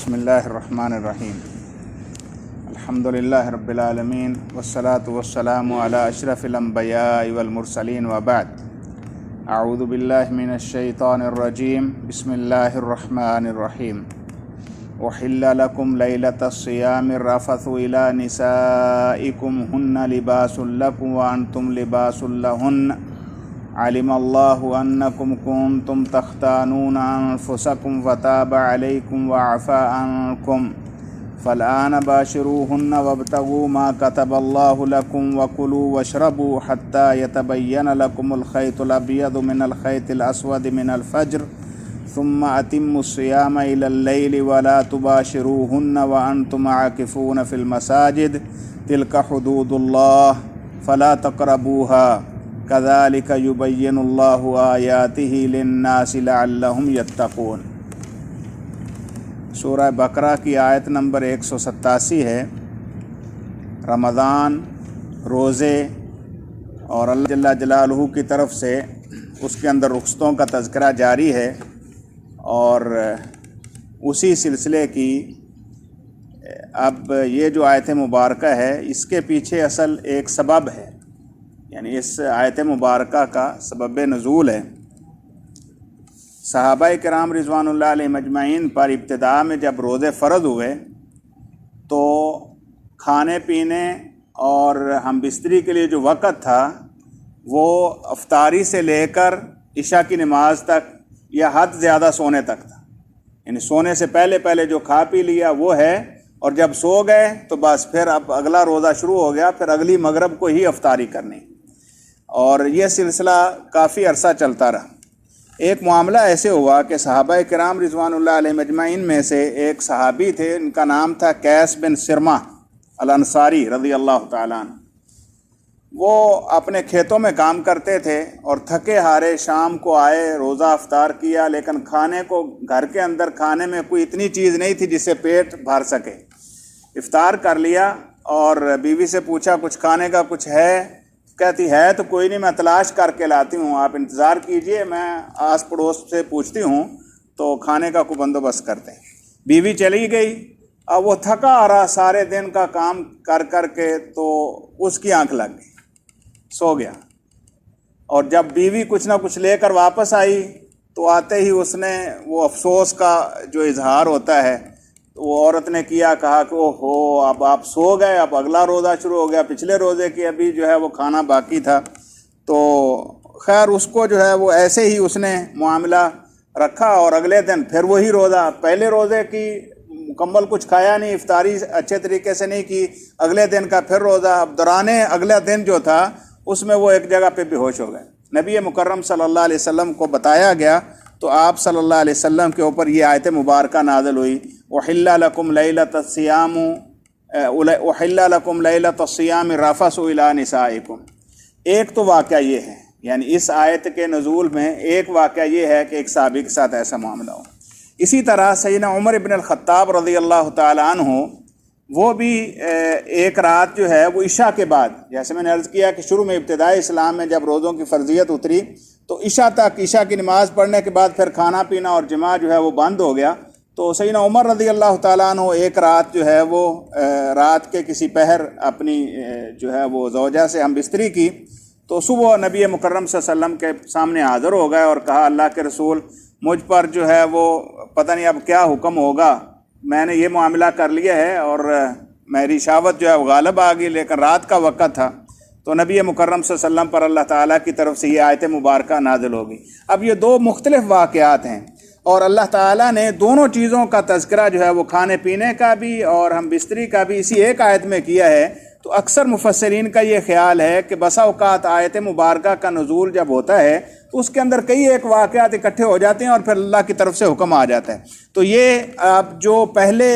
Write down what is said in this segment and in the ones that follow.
بسم اللہ الرحمن الرحیم الحمد للہ رب العالمین والصلاة والسلام علی اشرف الانبیاء والمرسلین وبعد اعوذ باللہ من الشیطان الرجیم بسم اللہ الرحمن الرحیم احل لکم لیلۃ الصیام الرفث الی نسائکم ہن لباس لکم وانتم لباس لہن علم اللہ انکم کنتم تختانون انفسکم فتاب علیکم وعفا عنکم فالآن باشروہن وابتغوا ما کتب اللہ لکم وکلوا واشربوا حتی یتبین لکم الخیط الابیض من الخیط الاسود من الفجر ثم اتموا الصیام الی اللیل ولا تباشروہن وانتم عاکفون فی المساجد تلک حدود اللہ فلا تقربوها كذلك يبين الله آياته للناس لعلهم يتقون۔ سورہ بقرہ کی آیت نمبر 187 ہے۔ رمضان، روزے اور اللہ جل جلالہ کی طرف سے اس کے اندر رخصتوں کا تذکرہ جاری ہے، اور اسی سلسلے کی اب یہ جو آیت مبارکہ ہے اس کے پیچھے اصل ایک سبب ہے، یعنی اس آیت مبارکہ کا سبب نزول ہے۔ صحابہ کرام رضوان اللہ علیہ مجمعین پر ابتداء میں جب روزے فرض ہوئے تو کھانے پینے اور ہم بستری کے لیے جو وقت تھا وہ افطاری سے لے کر عشاء کی نماز تک یا حد زیادہ سونے تک تھا، یعنی سونے سے پہلے جو کھا پی لیا وہ ہے، اور جب سو گئے تو بس پھر اب اگلا روزہ شروع ہو گیا، پھر اگلی مغرب کو ہی افطاری کرنی، اور یہ سلسلہ کافی عرصہ چلتا رہا۔ ایک معاملہ ایسے ہوا کہ صحابہ کرام رضوان اللہ علیہ مجمعین میں سے ایک صحابی تھے، ان کا نام تھا قیس بن سرمہ الانصاری رضی اللہ تعالیٰ عنہ۔ وہ اپنے کھیتوں میں کام کرتے تھے اور تھکے ہارے شام کو آئے، روزہ افطار کیا، لیکن کھانے کو گھر کے اندر کھانے میں کوئی اتنی چیز نہیں تھی جس سے پیٹ بھر سکے۔ افطار کر لیا اور بیوی سے پوچھا کچھ کھانے کا کچھ ہے؟ کہتی ہے تو کوئی نہیں، میں تلاش کر کے لاتی ہوں، آپ انتظار کیجئے، میں آس پڑوس سے پوچھتی ہوں تو کھانے کا کوئی بندوبست کرتے ہیں۔ بیوی چلی گئی، اب وہ تھکا آ رہا سارے دن کا کام کر کے، تو اس کی آنکھ لگ گئی، سو گیا، اور جب بیوی کچھ نہ کچھ لے کر واپس آئی تو آتے ہی اس نے وہ افسوس کا جو اظہار ہوتا ہے وہ عورت نے کیا، کہا کہ اوہو اب آپ سو گئے، اب اگلا روزہ شروع ہو گیا، پچھلے روزے کی ابھی جو ہے وہ کھانا باقی تھا۔ تو خیر اس کو جو ہے وہ ایسے ہی اس نے معاملہ رکھا، اور اگلے دن پھر وہی روزہ، پہلے روزے کی مکمل کچھ کھایا نہیں، افطاری اچھے طریقے سے نہیں کی، اگلے دن کا پھر روزہ، اب دورانِ اگلا دن جو تھا اس میں وہ ایک جگہ پہ بے ہوش ہو گئے۔ نبی مکرم صلی اللہ علیہ وسلم کو بتایا گیا تو آپ صلی اللہ علیہ وسلم کے اوپر یہ آیت مبارکہ نازل ہوئی، احل لکم لیلۃ الصیام احل لکم لیلۃ الصیام الرفث الی نسائکم۔ ایک تو واقعہ یہ ہے، یعنی اس آیت کے نزول میں ایک واقعہ یہ ہے کہ ایک صحابی کے ساتھ ایسا معاملہ ہو۔ اسی طرح سیدنا عمر ابن الخطاب رضی اللہ تعالیٰ عنہ، وہ بھی ایک رات جو ہے وہ عشاء کے بعد، جیسے میں نے عرض کیا کہ شروع میں ابتدائی اسلام میں جب روزوں کی فرضیت اتری تو عشاء تک، عشاء کی نماز پڑھنے کے بعد پھر کھانا پینا اور جماع جو ہے وہ بند ہو گیا۔ تو سیدنا عمر رضی اللہ تعالیٰ عنہ ایک رات جو ہے وہ رات کے کسی پہر اپنی جو ہے وہ زوجہ سے ہم بستری کی، تو صبح نبی مکرم صلی اللہ علیہ وسلم کے سامنے حاضر ہو گئے اور کہا، اللہ کے رسول مجھ پر جو ہے وہ پتہ نہیں اب کیا حکم ہوگا، میں نے یہ معاملہ کر لیا ہے اور میری شہوت جو ہے وہ غالب آ گئی، لیکن رات کا وقت تھا۔ تو نبی مکرم صلی اللہ علیہ وسلم پر اللہ تعالیٰ کی طرف سے یہ آیت مبارکہ نازل ہوگی۔ اب یہ دو مختلف واقعات ہیں، اور اللہ تعالیٰ نے دونوں چیزوں کا تذکرہ جو ہے وہ کھانے پینے کا بھی اور ہم بستری کا بھی اسی ایک آیت میں کیا ہے۔ تو اکثر مفسرین کا یہ خیال ہے کہ بسا اوقات آیت مبارکہ کا نزول جب ہوتا ہے تو اس کے اندر کئی ایک واقعات اکٹھے ہو جاتے ہیں اور پھر اللہ کی طرف سے حکم آ جاتا ہے۔ تو یہ اب جو پہلے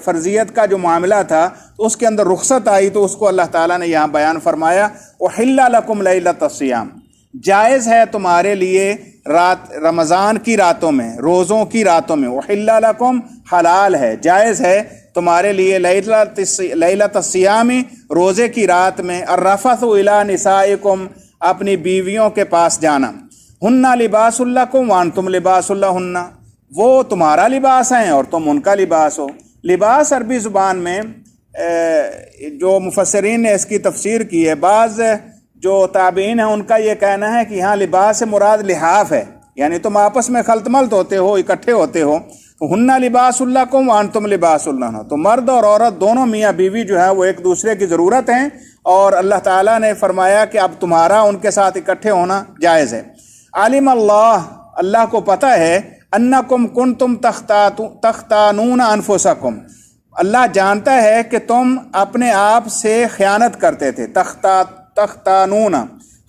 فرضیت کا جو معاملہ تھا تو اس کے اندر رخصت آئی، تو اس کو اللہ تعالیٰ نے یہاں بیان فرمایا، احل لکم لیلۃ الصیام، جائز ہے تمہارے لیے رمضان کی راتوں میں، روزوں کی راتوں میں، احل لکم حلال ہے، جائز ہے تمہارے لیے لیلۃ الصیام، روزے کی رات میں، الرفث الی نسائکم، اپنی بیویوں کے پاس جانا، ہن لباس لکم وانتم لباس لہن، وہ تمہارا لباس ہیں اور تم ان کا لباس ہو۔ لباس عربی زبان میں جو مفسرین نے اس کی تفسیر کی ہے، بعض جو تابعین ہیں ان کا یہ کہنا ہے کہ یہاں لباس سے مراد لحاف ہے، یعنی تم آپس میں خلط ملط ہوتے ہو، اکٹھے ہوتے ہو۔ ہنہ لباس لکم وانتم لباس لہن، تو مرد اور عورت دونوں میاں بیوی جو ہے وہ ایک دوسرے کی ضرورت ہیں، اور اللہ تعالیٰ نے فرمایا کہ اب تمہارا ان کے ساتھ اکٹھے ہونا جائز ہے۔ عالم اللہ کو پتہ ہے، انکم کنتم تختانون انفسکم، اللہ جانتا ہے کہ تم اپنے آپ سے خیانت کرتے تھے۔ تختانون،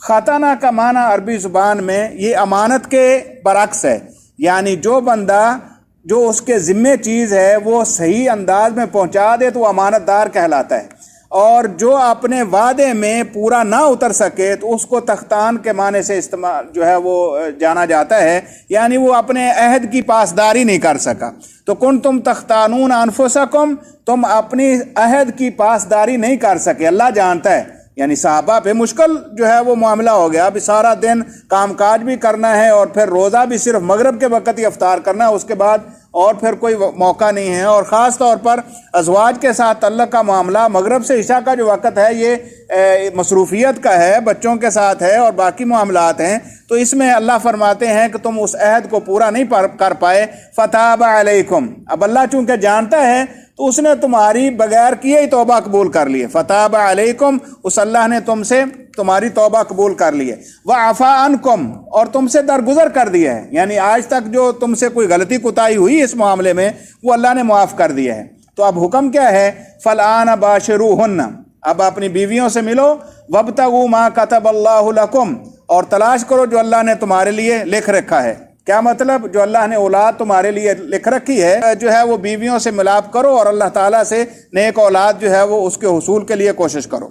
خطانہ کا معنی عربی زبان میں یہ امانت کے برعکس ہے، یعنی جو بندہ جو اس کے ذمے چیز ہے وہ صحیح انداز میں پہنچا دے تو وہ امانت دار کہلاتا ہے، اور جو اپنے وعدے میں پورا نہ اتر سکے تو اس کو تختان کے معنی سے استعمال جو ہے وہ جانا جاتا ہے، یعنی وہ اپنے عہد کی پاسداری نہیں کر سکا۔ تو کنتم تختانون انفسکم، تم اپنی عہد کی پاسداری نہیں کر سکے، اللہ جانتا ہے۔ یعنی صحابہ پہ مشکل جو ہے وہ معاملہ ہو گیا، ابھی سارا دن کام کاج بھی کرنا ہے اور پھر روزہ بھی صرف مغرب کے وقت ہی افطار کرنا ہے، اس کے بعد اور پھر کوئی موقع نہیں ہے، اور خاص طور پر ازواج کے ساتھ تعلق کا معاملہ مغرب سے عشاء کا جو وقت ہے یہ مصروفیت کا ہے، بچوں کے ساتھ ہے اور باقی معاملات ہیں، تو اس میں اللہ فرماتے ہیں کہ تم اس عہد کو پورا نہیں کر پائے۔ فتاب علیکم، اب اللہ چونکہ جانتا ہے تو اس نے تمہاری بغیر کیے ہی توبہ قبول کر لی ہے۔ فتاب علیکم، اس اللہ نے تم سے تمہاری توبہ قبول کر لی ہے۔ وعفا عنکم، اور تم سے درگزر کر دیا ہے، یعنی آج تک جو تم سے کوئی غلطی کوتاہی ہوئی اس معاملے میں وہ اللہ نے معاف کر دیا ہے۔ تو اب حکم کیا ہے؟ فالآن باشروہن، اب اپنی بیویوں سے ملو، وابتغوا ما کتب اللہ لکم، اور تلاش کرو جو اللہ نے تمہارے لیے لکھ رکھا ہے۔ کیا مطلب؟ جو اللہ نے اولاد تمہارے لیے لکھ رکھی ہے جو ہے وہ بیویوں سے ملاپ کرو، اور اللہ تعالیٰ سے نیک اولاد جو ہے وہ اس کے حصول کے لیے کوشش کرو۔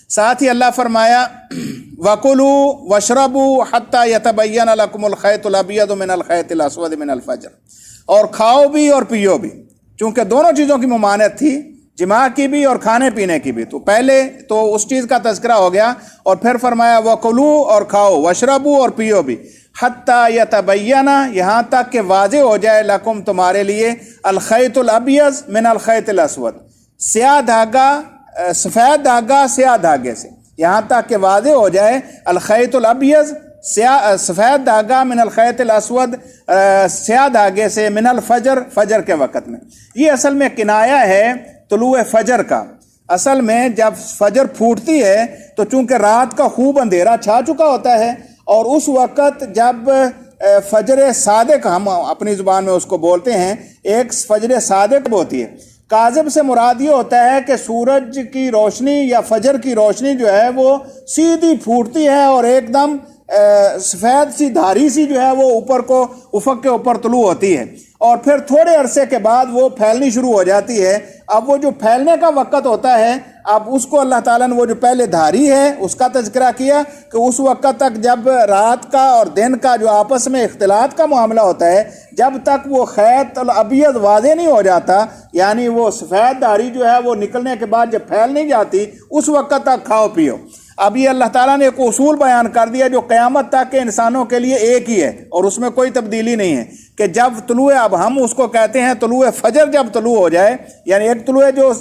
ساتھ ہی اللہ فرمایا وَكُلُوا وَاشْرَبُوا حَتَّى يَتَبَيَّنَ لَكُمُ الْخَيْطُ الْأَبْيَضُ مِنَ الْخَيْطِ الْأَسْوَدِ مِنَ الْفَجْرِ، اور کھاؤ بھی اور پیو بھی، چونکہ دونوں چیزوں کی ممانعت تھی، جماع کی بھی اور کھانے پینے کی بھی، تو پہلے تو اس چیز کا تذکرہ ہو گیا، اور پھر فرمایا وَكُلُوا، اور کھاؤ، وَاشْرَبُوا، اور پیو بھی، حتیٰ یتبین، یہاں تک کہ واضح ہو جائے، لکم تمہارے لیے، الخیط الاbyض من الخیط الاسود، سیاہ دھاگا سفید دھاگا سیاہ دھاگے سے، یہاں تک کہ واضح ہو جائے الخیط الاbyض سفید دھاگا، من الخیط الاسود سیاہ دھاگے سے، من الفجر، فجر کے وقت میں۔ یہ اصل میں کنایا ہے طلوع فجر کا۔ اصل میں جب فجر پھوٹتی ہے تو چونکہ رات کا خوب اندھیرا چھا چکا ہوتا ہے، اور اس وقت جب فجر صادق، ہم اپنی زبان میں اس کو بولتے ہیں، ایک فجر صادق ہوتی ہے۔ کاذب سے مراد یہ ہوتا ہے کہ سورج کی روشنی یا فجر کی روشنی جو ہے وہ سیدھی پھوٹتی ہے اور ایک دم سفید سی دھاری سی جو ہے وہ اوپر کو افق کے اوپر طلوع ہوتی ہے، اور پھر تھوڑے عرصے کے بعد وہ پھیلنی شروع ہو جاتی ہے۔ اب وہ جو پھیلنے کا وقت ہوتا ہے، اب اس کو اللہ تعالیٰ نے وہ جو پہلے دھاری ہے اس کا تذکرہ کیا کہ اس وقت تک جب رات کا اور دن کا جو آپس میں اختلاط کا معاملہ ہوتا ہے، جب تک وہ خیط الاbyض واضح نہیں ہو جاتا، یعنی وہ سفید دھاری جو ہے وہ نکلنے کے بعد جب پھیل نہیں جاتی، اس وقت تک کھاؤ پیو۔ اب یہ اللہ تعالیٰ نے ایک اصول بیان کر دیا جو قیامت تک کے انسانوں کے لیے ایک ہی ہے، اور اس میں کوئی تبدیلی نہیں ہے، کہ جب طلوع، اب ہم اس کو کہتے ہیں طلوع فجر، جب طلوع ہو جائے، یعنی ایک طلوع جو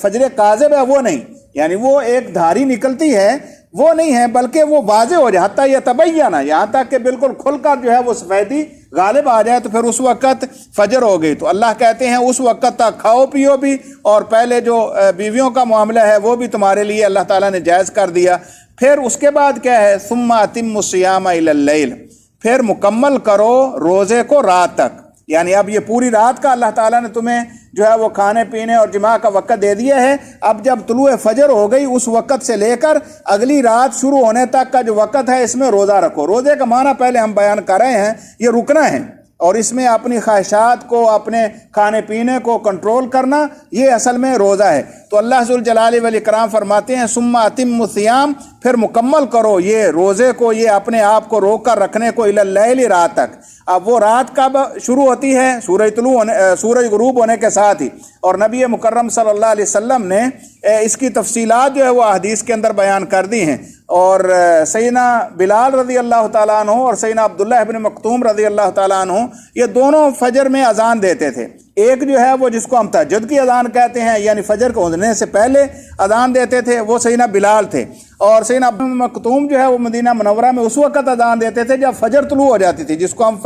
فجر کاذب ہے وہ نہیں، یعنی وہ ایک دھاری نکلتی ہے وہ نہیں ہے، بلکہ وہ واضح ہو جائے، حتیٰ یتبین، یہاں تک کہ بالکل کھل کر جو ہے وہ سفیدی غالب آ جائے، تو پھر اس وقت فجر ہو گئی۔ تو اللہ کہتے ہیں اس وقت تک کھاؤ پیو بھی، اور پہلے جو بیویوں کا معاملہ ہے وہ بھی تمہارے لیے اللہ تعالیٰ نے جائز کر دیا۔ پھر اس کے بعد کیا ہے؟ ثم اتموا الصیام الی اللیل، پھر مکمل کرو روزے کو رات تک، یعنی اب یہ پوری رات کا اللہ تعالیٰ نے تمہیں جو ہے وہ کھانے پینے اور جماع کا وقت دے دیا ہے۔ اب جب طلوع فجر ہو گئی اس وقت سے لے کر اگلی رات شروع ہونے تک کا جو وقت ہے اس میں روزہ رکھو۔ روزے کا معنی پہلے ہم بیان کر رہے ہیں، یہ رکنا ہے، اور اس میں اپنی خواہشات کو، اپنے کھانے پینے کو کنٹرول کرنا، یہ اصل میں روزہ ہے۔ تو اللہ ذوالجلال والاکرام فرماتے ہیں ثم اتموا الصیام، پھر مکمل کرو یہ روزے کو، یہ اپنے آپ کو روک کر رکھنے کو، الی اللیل، رات تک۔ اب وہ رات کب شروع ہوتی ہے؟ سورج غروب ہونے کے ساتھ ہی، اور نبی مکرم صلی اللہ علیہ وسلم نے اس کی تفصیلات جو ہے وہ احادیث کے اندر بیان کر دی ہیں۔ اور سیدنا بلال رضی اللہ تعالیٰ عنہ اور سیدنا عبداللہ ابن مکتوم رضی اللہ تعالیٰ عنہ یہ دونوں فجر میں اذان دیتے تھے. ایک جو ہے وہ جس کو ہم تہجد کی اذان کہتے ہیں یعنی فجر کو ہونے سے پہلے اذان دیتے تھے وہ سیدنا بلال تھے, اور سیدنا ابن مکتوم جو ہے وہ مدینہ منورہ میں اس وقت اذان دیتے تھے جب فجر طلوع ہو جاتی تھی, جس کو ہم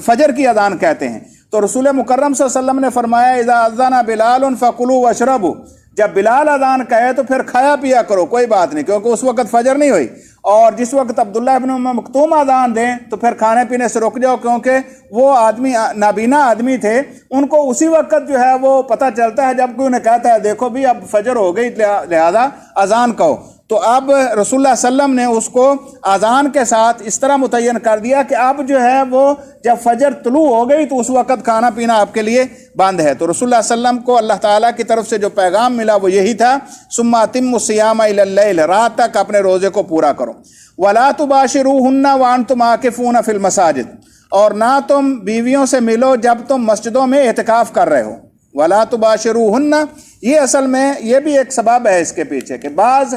فجر کی اذان کہتے ہیں. تو رسول مکرم صلی اللہ علیہ وسلم نے فرمایا اذا اذن بلال فکلوا واشربوا, جب بلال اذان کہے تو پھر کھایا پیا کرو, کوئی بات نہیں, کیونکہ اس وقت فجر نہیں ہوئی. اور جس وقت عبداللہ ابن مکتوم اذان دیں تو پھر کھانے پینے سے رک جاؤ, کیونکہ وہ آدمی نابینا آدمی تھے, ان کو اسی وقت جو ہے وہ پتہ چلتا ہے جب کوئی انہیں کہتا ہے دیکھو بھی اب فجر ہو گئی لہذا اذان کہو. تو اب رسول اللہ صلی اللہ علیہ وسلم نے اس کو اذان کے ساتھ اس طرح متعین کر دیا کہ اب جو ہے وہ جب فجر طلوع ہو گئی تو اس وقت کھانا پینا آپ کے لیے بند ہے. تو رسول اللہ صلی اللہ علیہ وسلم کو اللہ تعالیٰ کی طرف سے جو پیغام ملا وہ یہی تھا, ثم اتموا الصیام الی اللیل, رات تک اپنے روزے کو پورا کرو. ولا تباشروہن وانتم عاکفون فی المساجد, اور نہ تم بیویوں سے ملو جب تم مسجدوں میں اعتکاف کر رہے ہو. ولا تباشروہن, یہ اصل میں یہ بھی ایک سبب ہے اس کے پیچھے کہ بعض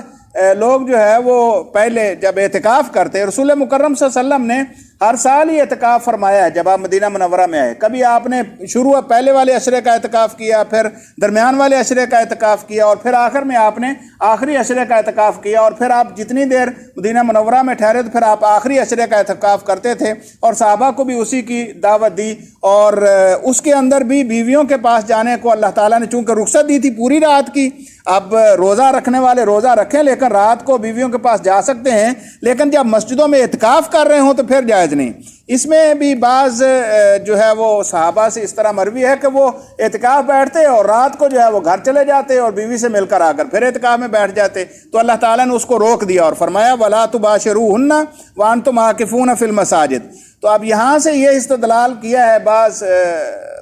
لوگ جو ہے وہ پہلے جب اعتکاف کرتے, رسول مکرم صلی اللہ علیہ وسلم نے ہر سال ہی اعتکاف فرمایا ہے. جب آپ مدینہ منورہ میں آئے, کبھی آپ نے شروع پہلے والے عشرے کا اعتکاف کیا, پھر درمیان والے عشرے کا اعتکاف کیا, اور پھر آخر میں آپ نے آخری عشرے کا اعتکاف کیا, اور پھر آپ جتنی دیر مدینہ منورہ میں ٹھہرے تو پھر آپ آخری عشرے کا اعتکاف کرتے تھے, اور صحابہ کو بھی اسی کی دعوت دی. اور اس کے اندر بھی بیویوں کے پاس جانے کو اللہ تعالیٰ نے چونکہ رخصت دی تھی پوری رات کی, اب روزہ رکھنے والے روزہ رکھیں لیکن رات کو بیویوں کے پاس جا سکتے ہیں, لیکن جب مسجدوں میں اعتکاف کر رہے ہوں تو پھر جائز نہیں. اس میں بھی بعض جو ہے وہ صحابہ سے اس طرح مروی ہے کہ وہ اعتکاف بیٹھتے اور رات کو جو ہے وہ گھر چلے جاتے اور بیوی سے مل کر آ کر پھر اعتکاف میں بیٹھ جاتے. تو اللہ تعالیٰ نے اس کو روک دیا اور فرمایا ولا تباشروہن وانتم عاکفون فی المساجد. تو اب یہاں سے یہ استدلال کیا ہے بعض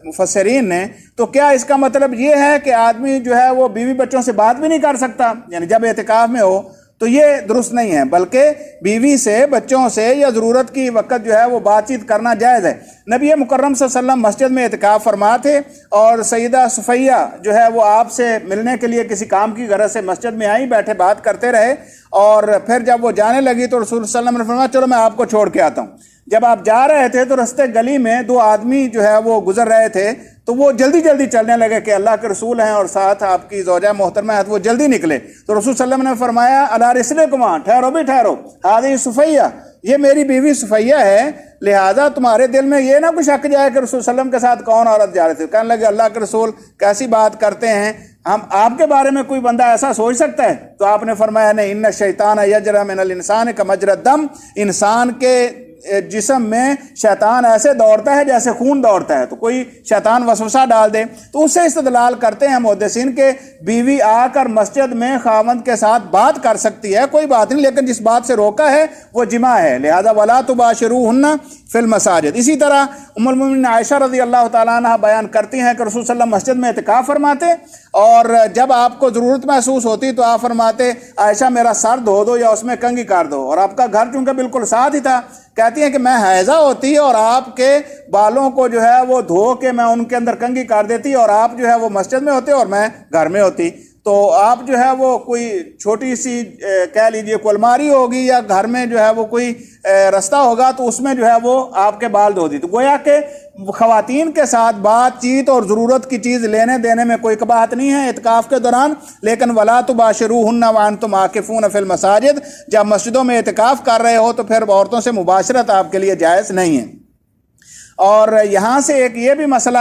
مفسرین نے, تو کیا اس کا مطلب یہ ہے کہ آدمی جو ہے وہ بیوی بچوں سے بات بھی نہیں کر سکتا یعنی جب اعتکاف میں ہو؟ تو یہ درست نہیں ہے, بلکہ بیوی سے, بچوں سے یا ضرورت کی وقت جو ہے وہ بات چیت کرنا جائز ہے. نبی مکرم صلی اللہ علیہ وسلم مسجد میں اعتکاف فرما تھے, اور سیدہ صفیہ جو ہے وہ آپ سے ملنے کے لیے کسی کام کی غرض سے مسجد میں آئی, بیٹھے بات کرتے رہے, اور پھر جب وہ جانے لگی تو رسول صلی اللہ علیہ وسلم نے فرمایا چلو میں آپ کو چھوڑ کے آتا ہوں. جب آپ جا رہے تھے تو رستے گلی میں دو آدمی جو ہے وہ گزر رہے تھے, تو وہ جلدی جلدی چلنے لگے کہ اللہ کے رسول ہیں اور ساتھ آپ کی زوجہ محترمہ ہے, تو وہ جلدی نکلے. تو رسول صلی اللہ علیہ وسلم نے فرمایا الا رسلکما, ٹھہرو بھی ٹھہرو, ہذہ صفیہ, یہ میری بیوی صفیہ ہے, لہذا تمہارے دل میں یہ نہ کوئی شک جائے کہ رسول صلی اللہ علیہ وسلم کے ساتھ کون عورت جا رہے تھے. کہنے لگے اللہ کے رسول کیسی بات کرتے ہیں, ہم آپ کے بارے میں کوئی بندہ ایسا سوچ سکتا ہے؟ تو آپ نے فرمایا نہیں, ان الشیطان یجری من الانسان کمجری الدم, انسان کے جسم میں شیطان ایسے دوڑتا ہے جیسے خون دوڑتا ہے, تو کوئی شیطان وسوسہ ڈال دے. تو اس سے استدلال کرتے ہیں محدثین کہ بیوی آ کر مسجد میں خاوند کے ساتھ بات کر سکتی ہے, کوئی بات نہیں, لیکن جس بات سے روکا ہے وہ جماع ہے, لہذا ولا تباشروہن فی المساجد. اسی طرح ام المؤمنین عائشہ رضی اللہ تعالیٰ عنہ بیان کرتی ہیں کہ رسول صلی اللہ علیہ وسلم مسجد میں اعتکاف فرماتے, اور جب آپ کو ضرورت محسوس ہوتی تو آپ فرماتے عائشہ میرا سر دھو دو یا اس میں کنگھی کر دو, اور آپ کا گھر چونکہ بالکل ساتھ ہی تھا, کہتی ہیں کہ میں حیضہ ہوتی اور آپ کے بالوں کو جو ہے وہ دھو کے میں ان کے اندر کنگھی کر دیتی, اور آپ جو ہے وہ مسجد میں ہوتے اور میں گھر میں ہوتی. تو آپ جو ہے وہ کوئی چھوٹی سی کہہ لیجئے کوئی الماری ہوگی یا گھر میں جو ہے وہ کوئی رستہ ہوگا تو اس میں جو ہے وہ آپ کے بال دھو دی. تو گویا کہ خواتین کے ساتھ بات چیت اور ضرورت کی چیز لینے دینے میں کوئی قباحت نہیں ہے اعتکاف کے دوران, لیکن ولا تباشروہن وانتم عاکفون فی المساجد, جب مسجدوں میں اعتکاف کر رہے ہو تو پھر عورتوں سے مباشرت آپ کے لیے جائز نہیں ہے. اور یہاں سے ایک یہ بھی مسئلہ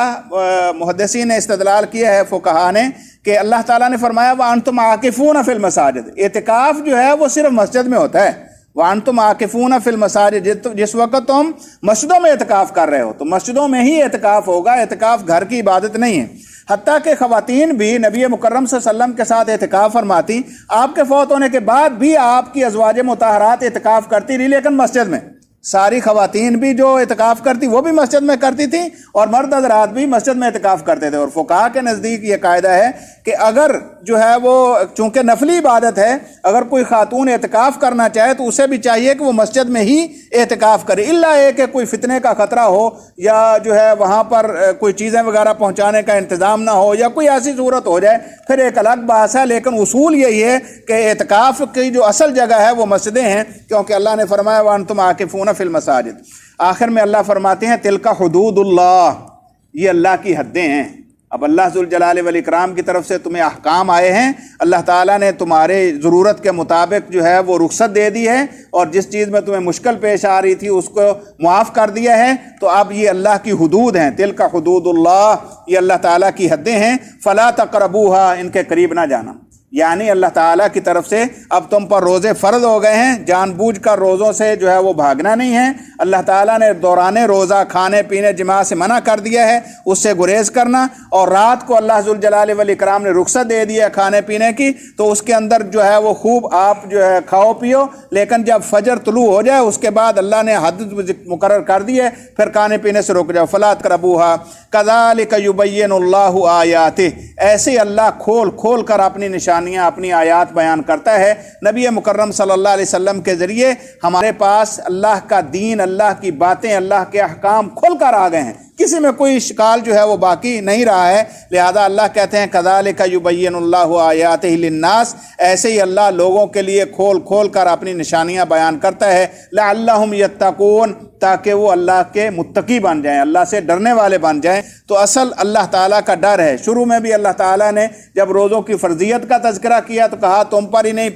محدثین نے استدلال کیا ہے فقہا نے کہ اللہ تعالیٰ نے فرمایا وانتم عاکفون فی المساجد, اعتکاف جو ہے وہ صرف مسجد میں ہوتا ہے. وانتم عاکفون فی المساجد, جس وقت تم مسجدوں میں اعتکاف کر رہے ہو تو مسجدوں میں ہی اعتکاف ہوگا, اعتکاف گھر کی عبادت نہیں ہے. حتیٰ کہ خواتین بھی نبی مکرم صلی اللہ علیہ وسلم کے ساتھ اعتکاف فرماتی, آپ کے فوت ہونے کے بعد بھی آپ کی ازواج مطہرات اعتکاف کرتی رہی, لیکن مسجد میں. ساری خواتین بھی جو اعتکاف کرتی وہ بھی مسجد میں کرتی تھی, اور مرد حضرات بھی مسجد میں اعتکاف کرتے تھے. اور فقہا کے نزدیک یہ قاعدہ ہے کہ اگر جو ہے وہ چونکہ نفلی عبادت ہے, اگر کوئی خاتون اعتکاف کرنا چاہے تو اسے بھی چاہیے کہ وہ مسجد میں ہی اعتکاف کرے, الا یہ کہ کوئی فتنے کا خطرہ ہو یا جو ہے وہاں پر کوئی چیزیں وغیرہ پہنچانے کا انتظام نہ ہو یا کوئی ایسی صورت ہو جائے پھر ایک الگ بحث ہے، لیکن اصول یہی ہے کہ اعتکاف کی جو اصل جگہ ہے وہ مسجدیں ہیں، کیونکہ اللہ نے فرمایا وَأَنْتُمْ عَاكِفُونَ فِي الْمَسَاجِدِ۔ آخر میں اللہ فرماتے ہیں تِلْكَ حُدُودُ اللَّهِ، یہ اللہ کی حدیں ہیں۔ اب اللہ ذوالجلال والاکرام کی طرف سے تمہیں احکام آئے ہیں، اللہ تعالیٰ نے تمہارے ضرورت کے مطابق جو ہے وہ رخصت دے دی ہے، اور جس چیز میں تمہیں مشکل پیش آ رہی تھی اس کو معاف کر دیا ہے، تو اب یہ اللہ کی حدود ہیں، تلک حدود اللہ، یہ اللہ تعالیٰ کی حدیں ہیں، فلا تقربوها، ان کے قریب نہ جانا۔ یعنی اللہ تعالیٰ کی طرف سے اب تم پر روزے فرض ہو گئے ہیں، جان بوجھ کر روزوں سے جو ہے وہ بھاگنا نہیں ہے۔ اللہ تعالیٰ نے دوران روزہ کھانے پینے جماع سے منع کر دیا ہے، اس سے گریز کرنا، اور رات کو اللہ ذوالجلال والاکرام نے رخصت دے دی ہے کھانے پینے کی، تو اس کے اندر جو ہے وہ خوب آپ جو ہے کھاؤ پیو، لیکن جب فجر طلوع ہو جائے اس کے بعد اللہ نے حد مقرر کر دی ہے، پھر کھانے پینے سے رک جاؤ۔ فلا تقربوها کذالک یبین اللہ آیاتہ، ایسے اللہ کھول کھول کر اپنی نشانیاں، اپنی آیات بیان کرتا ہے۔ نبی مکرم صلی اللہ علیہ وسلم کے ذریعے ہمارے پاس اللہ کا دین، اللہ کی باتیں، اللہ کے احکام کھل کر آ گئے ہیں، کسی میں کوئی اشکال جو ہے وہ باقی نہیں رہا ہے۔ لہذا اللہ کہتے ہیں کذالک یبین اللہ آیاتہ للناس، ایسے ہی اللہ لوگوں کے لیے کھول کھول کر اپنی نشانیاں بیان کرتا ہے، لعلہم یتقون، تاکہ وہ اللہ کے متقی بن جائیں، اللہ سے ڈرنے والے بن جائیں۔ تو اصل اللہ تعالیٰ کا ڈر ہے۔ شروع میں بھی اللہ تعالیٰ نے جب روزوں کی فرضیت کا تذکرہ کیا تو کہا تم پر ہی نہیں،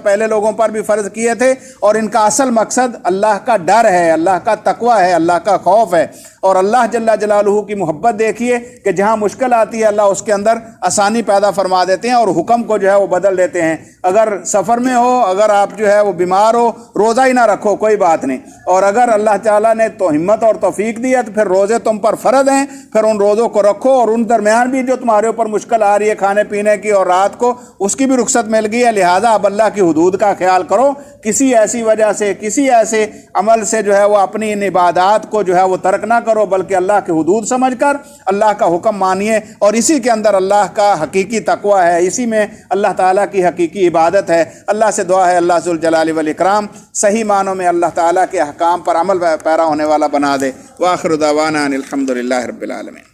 پہلے لوگوں پر بھی فرض کیے تھے، اور ان کا اصل مقصد اللہ کا ڈر ہے، اللہ کا تقوی ہے، اللہ کا خوف ہے۔ اور اللہ جل جلالہ کی محبت دیکھیے کہ جہاں مشکل آتی ہے اللہ اس کے اندر آسانی پیدا فرما دیتے ہیں، اور حکم کو جو ہے وہ بدل دیتے ہیں۔ اگر سفر میں ہو، اگر آپ جو ہے وہ بیمار ہو، روزہ ہی نہ رکھو کوئی بات نہیں، اور اگر اللہ تعالیٰ نے تو ہمت اور توفیق دی ہے تو پھر روزے تم پر فرض ہیں، پھر ان روزوں کو رکھو، اور ان درمیان بھی جو تمہارے اوپر مشکل آ رہی ہے کھانے پینے کی اور رات کو، اس کی بھی رخصت مل گئی ہے۔ لہٰذا اب اللہ کی حدود کا خیال کرو، کسی ایسی وجہ سے، کسی ایسے عمل سے جو ہے وہ اپنی ان عبادات کو جو ہے وہ ترک نہ کرو، بلکہ اللہ کی حدود سمجھ کر اللہ کا حکم مانیے، اور اسی کے اندر اللہ کا حقیقی تقوی ہے، اسی میں اللہ تعالیٰ کی حقیقی عبادت ہے۔ اللہ سے دعا ہے اللہ ذوالجلال والاکرام صحیح معنوں میں اللہ تعالیٰ کے احکام پر عمل پیرا ہونے والا بنا دے۔ وآخر دعوانا ان الحمد للہ رب العالمین۔